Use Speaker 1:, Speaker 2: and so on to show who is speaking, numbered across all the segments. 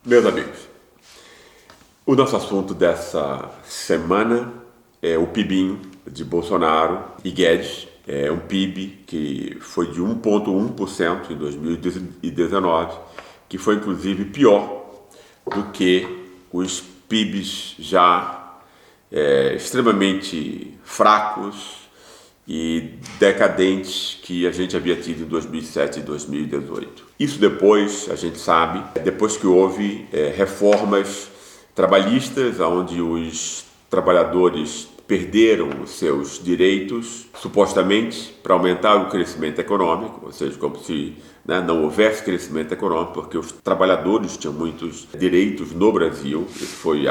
Speaker 1: Meus amigos, o nosso assunto dessa semana é o PIBinho de Bolsonaro e Guedes. É um PIB que foi de 1,1% em 2019, que foi inclusive pior do que os PIBs já extremamente fracos e decadentes que a gente havia tido em 2007 e 2018. Isso depois, a gente sabe, depois que houve reformas trabalhistas, onde os trabalhadores perderam os seus direitos, supostamente, para aumentar o crescimento econômico, ou seja, como se não houvesse crescimento econômico, porque os trabalhadores tinham muitos direitos no Brasil. Isso foi,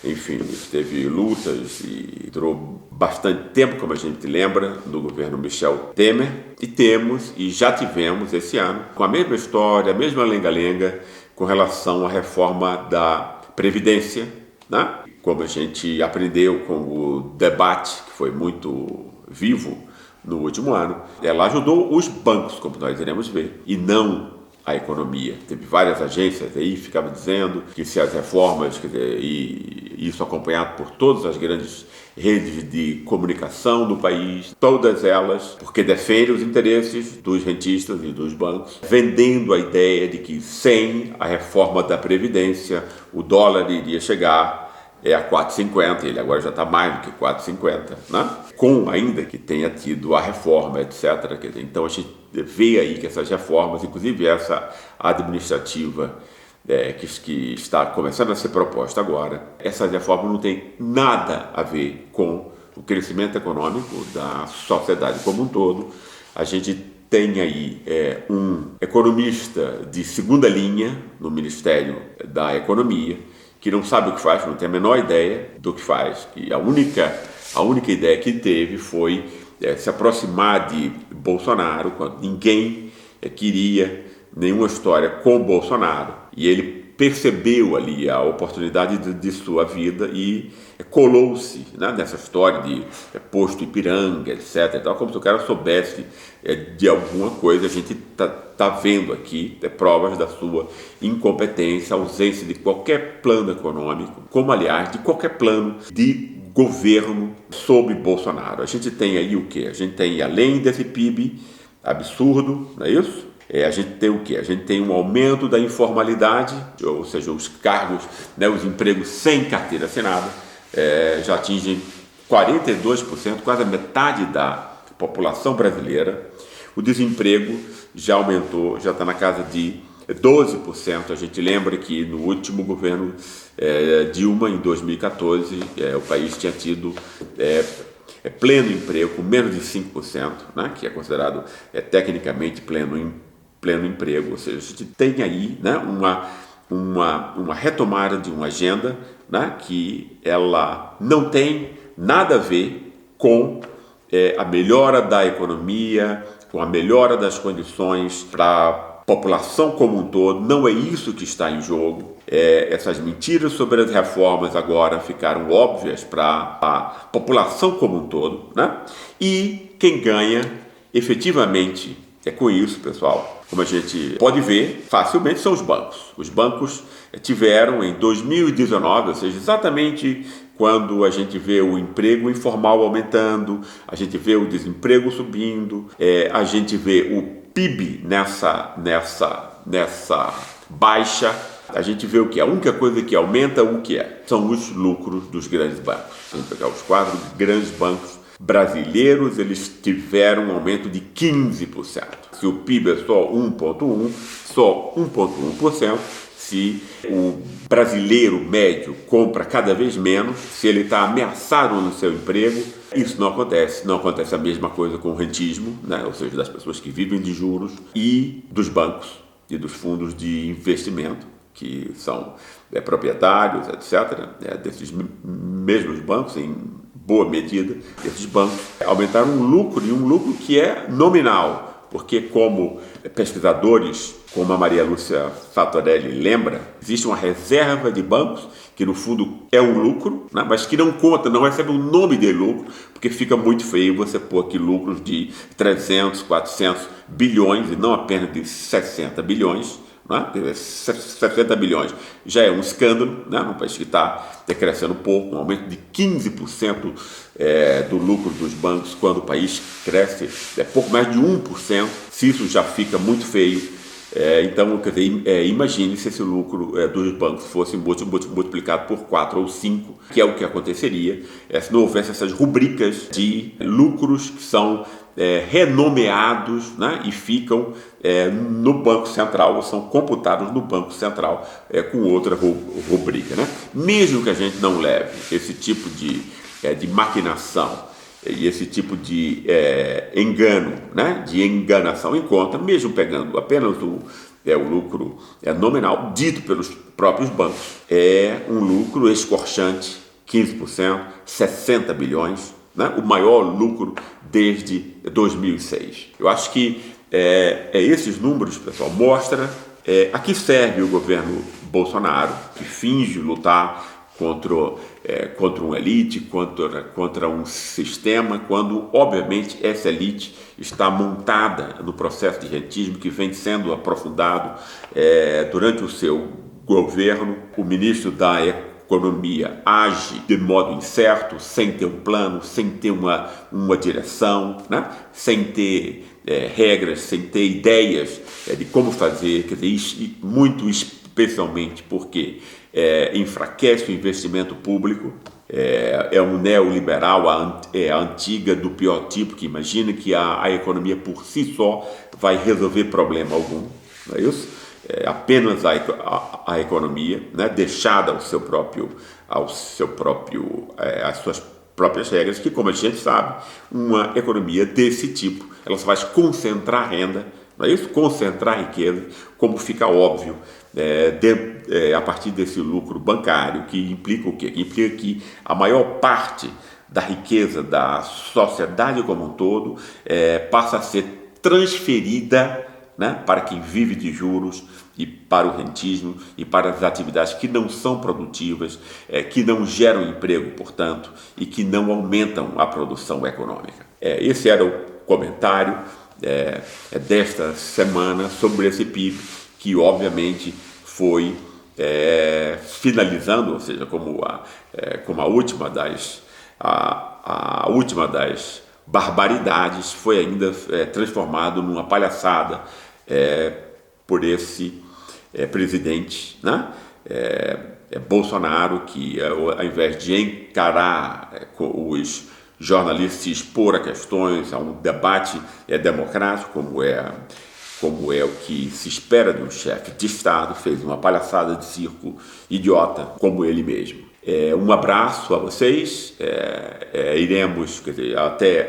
Speaker 1: enfim, teve lutas e durou bastante tempo, como a gente lembra, no governo Michel Temer. E temos, e já tivemos esse ano, com a mesma história, a mesma lenga-lenga, com relação à reforma da Previdência, né? Como a gente aprendeu com o debate, que foi muito vivo no último ano, ela ajudou os bancos, como nós iremos ver, e não a economia. Teve várias agências aí que ficavam dizendo que se as reformas, quer dizer, e isso acompanhado por todas as grandes redes de comunicação do país, todas elas, porque defendem os interesses dos rentistas e dos bancos, vendendo a ideia de que sem a reforma da Previdência o dólar iria chegar a 4,50, ele agora já está mais do que 4,50, né? Com ainda que tenha tido a reforma, etc. Então a gente vê aí que essas reformas, inclusive essa administrativa que está começando a ser proposta agora, essas reformas não têm nada a ver com o crescimento econômico da sociedade como um todo. A gente tem aí um economista de segunda linha no Ministério da Economia, que não sabe o que faz, não tem a menor ideia do que faz, que a única ideia que teve foi se aproximar de Bolsonaro, quando ninguém queria nenhuma história com Bolsonaro, e ele percebeu ali a oportunidade de sua vida e colou-se nessa história de posto Ipiranga, etc. Então, como se o cara soubesse de alguma coisa. A gente tá vendo aqui provas da sua incompetência, ausência de qualquer plano econômico, como aliás de qualquer plano de governo sob Bolsonaro. A gente tem aí o quê? A gente tem, além desse PIB absurdo, não é isso? A gente tem o quê? A gente tem um aumento da informalidade, ou seja, os cargos, os empregos sem carteira assinada, já atingem 42%, quase a metade da população brasileira. O desemprego já aumentou, já está na casa de 12%. A gente lembra que no último governo Dilma, em 2014, o país tinha tido pleno emprego, com menos de 5%, né, que é considerado tecnicamente pleno emprego. Ou seja, a gente tem aí uma retomada de uma agenda, né, que ela não tem nada a ver com a melhora da economia, com a melhora das condições para a população como um todo. Não é isso que está em jogo. Essas mentiras sobre as reformas agora ficaram óbvias para a população como um todo, né? E quem ganha efetivamente com isso, pessoal, como a gente pode ver facilmente, são os bancos. Os bancos tiveram em 2019, ou seja, exatamente quando a gente vê o emprego informal aumentando, a gente vê o desemprego subindo, a gente vê o PIB nessa baixa, a gente vê o que? A única coisa que aumenta o que é? São os lucros dos grandes bancos. Vamos pegar os 4 grandes bancos brasileiros, eles tiveram um aumento de 15%. Se o PIB é só 1,1%, se o brasileiro médio compra cada vez menos, se ele está ameaçado no seu emprego, isso não acontece. Não acontece a mesma coisa com o rentismo, né? Ou seja, das pessoas que vivem de juros, e dos bancos e dos fundos de investimento, que são proprietários, etc., desses mesmos bancos, em boa medida. Esses bancos aumentaram um lucro, e um lucro que é nominal, porque, como pesquisadores, como a Maria Lúcia Satorelli lembra, existe uma reserva de bancos que no fundo é um lucro, né? Mas que não conta, não recebe o nome de lucro, porque fica muito feio você pôr aqui lucros de 300, 400 bilhões e não apenas de 60 bilhões, né? 60 bilhões já é um escândalo, né? Num país que está decrescendo pouco, um aumento de 15% do lucro dos bancos, quando o país cresce pouco mais de 1%, se isso já fica muito feio. Então, quer dizer, imagine se esse lucro dos bancos fosse multiplicado por 4 ou 5, que é o que aconteceria se não houvesse essas rubricas de lucros que são renomeados, né, e ficam no Banco Central, ou são computados no Banco Central com outra rubrica. Né? Mesmo que a gente não leve esse tipo de maquinação e esse tipo de engano, né, de enganação em conta, mesmo pegando apenas o lucro nominal dito pelos próprios bancos, é um lucro escorchante, 15%, 60 bilhões, né, o maior lucro desde 2006. Eu acho que esses números, pessoal, mostra a que serve o governo Bolsonaro, que finge lutar contra uma elite, contra um sistema, quando, obviamente, essa elite está montada no processo de rentismo que vem sendo aprofundado durante o seu governo. O ministro da Economia age de modo incerto, sem ter um plano, sem ter uma direção, né? Sem ter regras, sem ter ideias de como fazer, quer dizer, muito especialmente porque enfraquece o investimento público, é um neoliberal, a antiga do pior tipo, que imagina que a economia por si só vai resolver problema algum, não é isso? Apenas a economia, né, deixada às suas próprias regras, que, como a gente sabe, uma economia desse tipo, ela só vai concentrar renda, não é isso? Concentrar riqueza, como fica óbvio, a partir desse lucro bancário, que implica o quê? Que implica que a maior parte da riqueza da sociedade como um todo passa a ser transferida, né, para quem vive de juros e para o rentismo e para as atividades que não são produtivas, que não geram emprego, portanto, e que não aumentam a produção econômica. Esse era o comentário desta semana sobre esse PIB, que obviamente foi finalizando, ou seja, como a última das barbaridades, foi ainda transformado numa palhaçada por esse presidente, né? Bolsonaro, que ao invés de encarar os jornalistas e expor a questões, a um debate democrático, como é o que se espera de um chefe de Estado, fez uma palhaçada de circo idiota, como ele mesmo. Um abraço a vocês, iremos, quer dizer,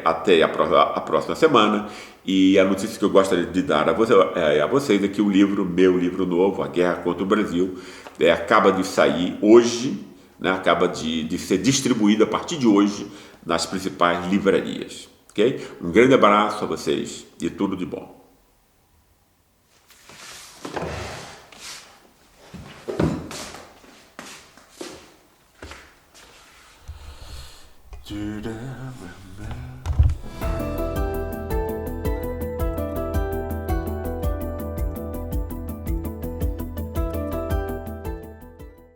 Speaker 1: até a próxima semana, e a notícia que eu gostaria de dar a vocês é que meu livro novo, A Guerra contra o Brasil, acaba de sair hoje, né, acaba de ser distribuído a partir de hoje nas principais livrarias. Okay? Um grande abraço a vocês e tudo de bom. Do you remember?